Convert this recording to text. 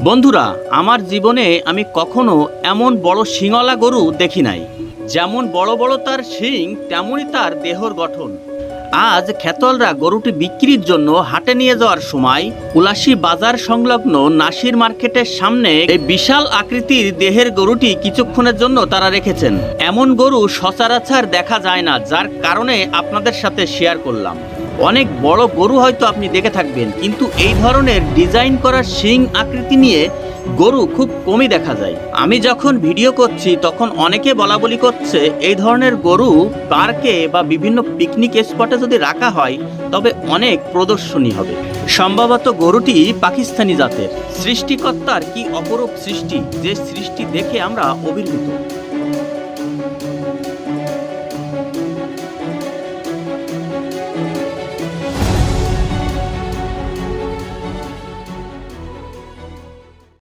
বন্ধুরা, আমার জীবনে আমি কখনো এমন বড় শিংওয়ালা গরু দেখি নাই। যেমন বড় বড় তার শিং, তেমনই তার দেহর গঠন। আজ খেতলরা গরুটি বিক্রির জন্য হাটে নিয়ে যাওয়ার সময় উলাসী বাজার সংলগ্ন নাসির মার্কেটের সামনে এই বিশাল আকৃতির দেহের গরুটি কিছুক্ষণের জন্য তারা রেখেছেন। এমন গরু সচরাচর দেখা যায় না, যার কারণে আপনাদের সাথে শেয়ার করলাম। অনেক বড় গরু হয়তো আপনি দেখে থাকবেন, কিন্তু এই ধরনের ডিজাইন করা শিং আকৃতি নিয়ে গরু খুব কমই দেখা যায়। আমি যখন ভিডিও করছি তখন অনেকে বলাবলি করছে এই ধরনের গরু পার্কে বা বিভিন্ন পিকনিক স্পটে যদি রাখা হয় তবে অনেক প্রদর্শনী হবে। সম্ভবত গরুটি পাকিস্তানি জাতের। সৃষ্টিকর্তার কি অপরূপ সৃষ্টি, যে সৃষ্টি দেখে আমরা অভিভূত।